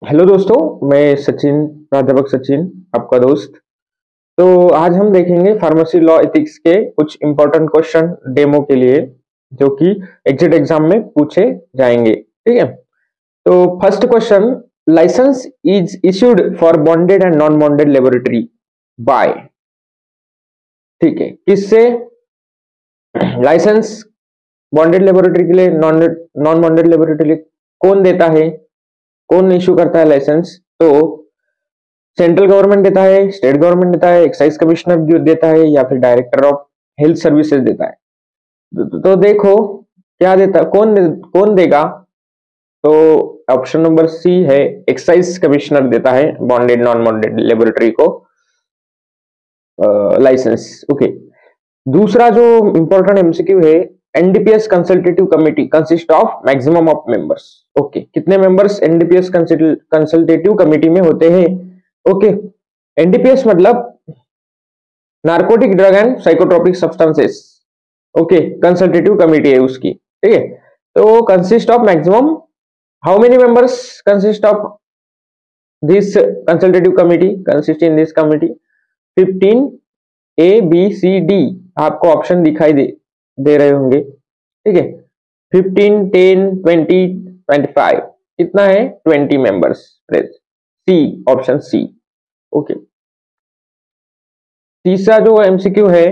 Hello दोस्तों, मैं सचिन, प्राध्यापक सचिन, आपका दोस्त। तो आज हम देखेंगे फार्मेसी लॉ एथिक्स के कुछ इंपॉर्टेंट क्वेश्चन डेमो के लिए, जो कि एग्जिट एग्जाम में पूछे जाएंगे। ठीक है। तो first question, licence is issued for bonded and non bonded laboratory by. ठीक है, किससे लाइसेंस बॉन्डेड लेबोरेटरी के लिए, नॉन बॉन्डेड लेबोरेटरी के लिए कौन देता है, कौन इश्यू करता है लाइसेंस? तो सेंट्रल गवर्नमेंट देता है, स्टेट गवर्नमेंट देता है, एक्साइज कमिश्नर जो देता है, या फिर डायरेक्टर ऑफ हेल्थ सर्विसेज देता है। तो देखो क्या देता, कौन देगा? तो ऑप्शन नंबर सी है, एक्साइज कमिश्नर देता है बॉन्डेड नॉन बॉन्डेड लेबोरेटरी को लाइसेंस। ओके। दूसरा जो इंपॉर्टेंट एमसीक्यू है, NDPS consultative committee consist of maximum of members. Okay, कितने मेंबर्स एनडीपीएस कंसल्टेटिव कमेटी में होते हैं? ओके, एनडीपीएस मतलब narcotic drug and psychotropic substances. Okay, consultative committee है उसकी। ठीक है। तो consist of maximum, how many members consist of this consultative committee, consist in this committee? 15 a b c d आपको ऑप्शन दिखाई दे रहे होंगे। ठीक है, 15, 10, 20, 25, कितना है? 20 मेंबर्स। सी, ऑप्शन सी। ओके। तीसरा जो एमसीक्यू है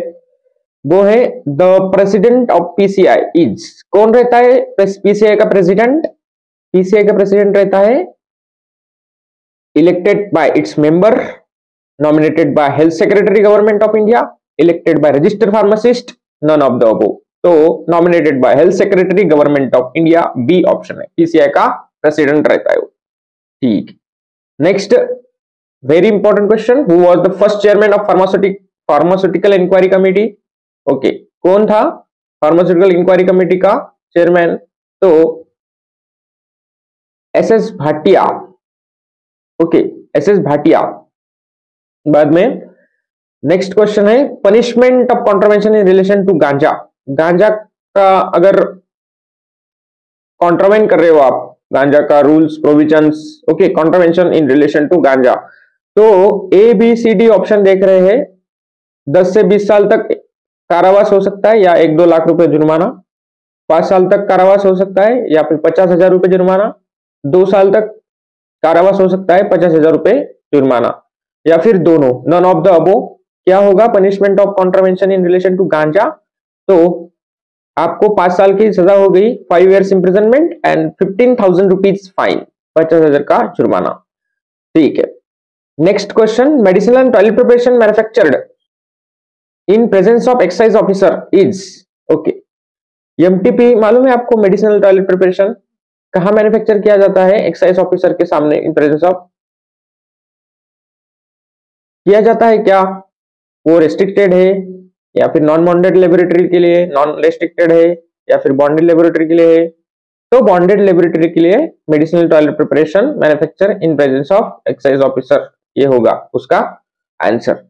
वो है, the president of PCI is, कौन रहता है पीसीआई का प्रेसिडेंट? पीसीआई का प्रेसिडेंट रहता है elected by its member, nominated by health secretary government of India, elected by registered pharmacist, none of the above। तो nominated by health secretary government of India, b option है, PCI का president रहता है वो। ठीक। Next, very important question, who was the first chairman of pharmaceutical inquiry committee? Okay, कौन था pharmaceutical inquiry committee का चेयरमैन? तो S S Bhatia. Okay, S S Bhatia. बाद में नेक्स्ट क्वेश्चन है, punishment of contravention in relation to ganja. Ganja का अगर contravention कर रहे हो आप, गांजा का rules provisions, okay, contravention in relation to ganja, तो a b c d option देख रहे हैं। 10 से 20 साल तक कारावास हो सकता है, या 1-2 लाख रुपए जुर्माना। 5 साल तक कारावास हो सकता है, या फिर 50,000 रुपए जुर्माना। 2 साल तक कारावास हो सकता है, 50,000 रुपए जुर्माना, या फिर दोनों, नन ऑफ द अबो। क्या होगा punishment of contravention in relation to ganja? तो आपको 5 साल की सजा हो गई, 5 years imprisonment and 15,000 rupees fine, 50,000 का जुर्माना। ठीक है। Next question, medicinal and toilet preparation manufactured in presence of excise officer is. Okay, MTP मालूम है आपको? मेडिसिनल टॉयलेट प्रिपरेशन कहां मैन्युफैक्चर किया जाता है? एक्साइज ऑफिसर के सामने, इन प्रेजेंस ऑफ किया जाता है क्या? वो रेस्ट्रिक्टेड है, या फिर नॉन बॉन्डेड लेबोरेटरी के लिए नॉन रेस्ट्रिक्टेड है, या फिर बॉन्डेड लेबोरेटरी के लिए है? तो बॉन्डेड लेबोरेटरी के लिए medicinal toilet preparation manufacture in presence of excise officer, ये होगा उसका answer.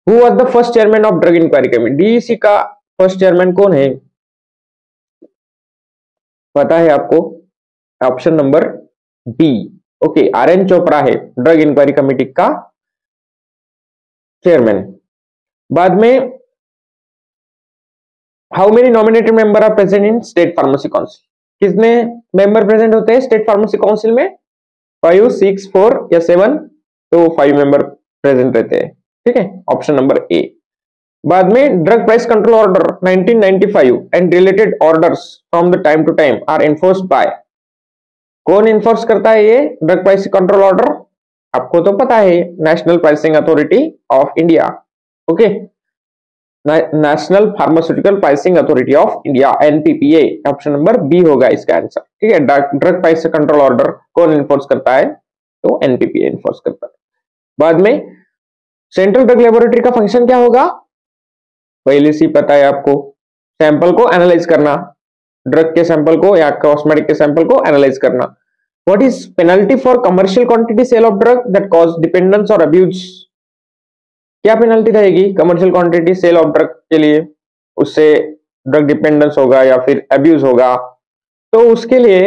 Who was the first chairman of drug inquiry committee? DEC का फर्स्ट चेयरमैन कौन है, पता है आपको? Option number b. Okay, R N. Chopra है ड्रग इंक्वायरी कमेटी का चेयरमैन। बाद में, how many nominated member are present in state pharmacy council? कितने मेंबर प्रेजेंट होते हैं स्टेट फार्मेसी काउंसिल में? 5, 6, 4 या 7? तो 5 मेंबर प्रेजेंट रहते हैं। ठीक है, ऑप्शन नंबर ए। बाद में, drug price control order 1995 and related orders from the time to time are enforced by, कौन एनफोर्स करता है ये ड्रग प्राइस कंट्रोल ऑर्डर? आपको तो पता है, national pricing authority of India. Okay, national pharmaceutical pricing authority of India, NPPA, option number b होगा इसका आंसर। ठीक है, ड्रग प्राइस कंट्रोल ऑर्डर कौन एनफोर्स करता है? तो एनपीपीए एनफोर्स करता है। बाद में, सेंट्रल ड्रग लेबोरेटरी का फंक्शन क्या होगा? पहले से पता है आपको, सैंपल को एनालाइज करना, ड्रग के सैंपल को या कॉस्मेटिक के सैंपल को एनालाइज करना। What is penalty for commercial quantity sale of drug that cause dependence और अब्यूज? क्या पेनल्टी रहेगी commercial quantity sale of drug के लिए? उससे ड्रग डिपेंडेंस होगा या फिर अब्यूज होगा, तो उसके लिए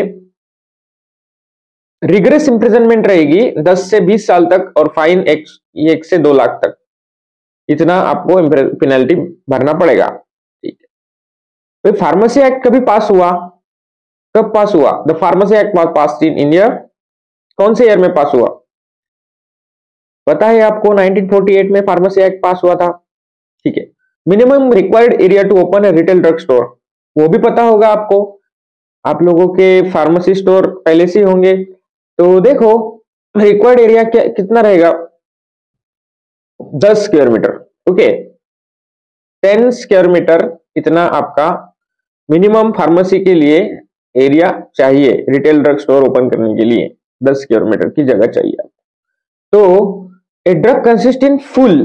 रिगरस इम्प्रिजनमेंट रहेगी 10 से 20 साल तक, और फाइन 1 से 2 लाख तक, इतना आपको पेनल्टी भरना पड़ेगा। ठीक है, तो फार्मेसी एक्ट कभी पास हुआ? कब पास हुआ? The pharmacy act was passed in India, कौन से ईयर में पास हुआ? पता है आपको? 1948 में फार्मेसी एक्ट पास हुआ था। ठीक है, minimum required area to open a retail drug store, वो भी पता होगा आपको, आप लोगों के फार्मेसी स्टोर पहले से होंगे। तो देखो रिक्वायर्ड एरिया कितना रहेगा? 10 square metre. Okay, 10 square metre इतना आपका मिनिमम फार्मेसी के लिए एरिया चाहिए, रिटेल ड्रग स्टोर ओपन करने के लिए 10 स्क्वायर मीटर की जगह चाहिए। तो a drug consist in full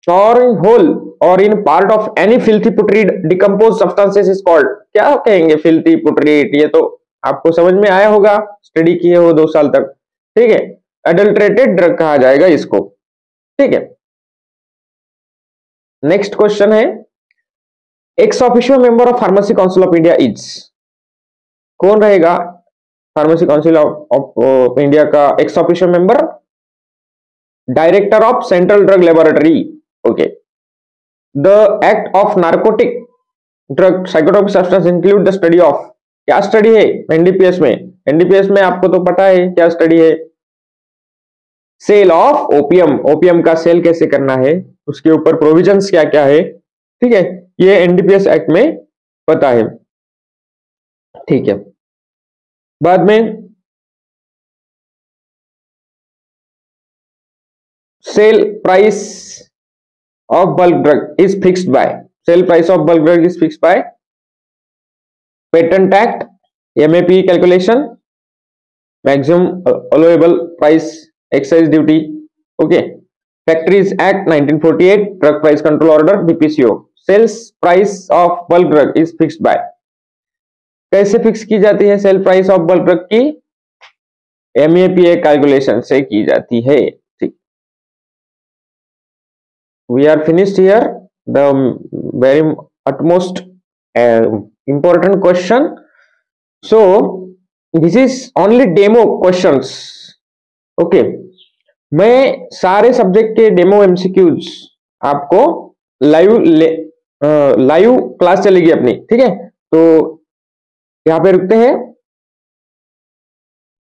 or in whole or in part of any filthy putrid decompose substances is called, क्या कहेंगे फिल्थी पुट्रीड? ये तो आपको समझ में आया होगा, स्टडी किए हो 2 साल तक। ठीक है, एडल्ट्रेटेड ड्रग कहा जाएगा इसको। ठीक है, नेक्स्ट क्वेश्चन है, ex officio member of pharmacy council of India is, कौन रहेगा फार्मेसी काउंसिल ऑफ इंडिया का ex officio member? Director of central drug laboratory. Okay, the act of narcotic drug psychotropic substance include the study of, क्या study है NDPS में? NDPS में आपको तो पता है क्या स्टडी है? सेल ऑफ ओपियम, ओपियम का सेल कैसे करना है, उसके ऊपर प्रोविजंस क्या क्या है। ठीक है, ये एनडीपीएस एक्ट में पता है। ठीक है, बाद में sale price of bulk drug is fixed by, sale price of bulk drug is fixed by patent act, MAP calculation, maximum allowable price, excise duty. Okay, factories act 1948, drug price control order, BPCO. Sales price of bulk drug is fixed by, कैसे fix की जाती है sale price of bulk drug की? MAPA calculation से की जाती है। ठीक, we are finished here the very utmost important question. So this is only demo questions. Okay, मैं सारे सब्जेक्ट के डेमो एमसीक्यूज आपको लाइव क्लास चलेगी अपनी। ठीक है, तो यहाँ पे रुकते हैं।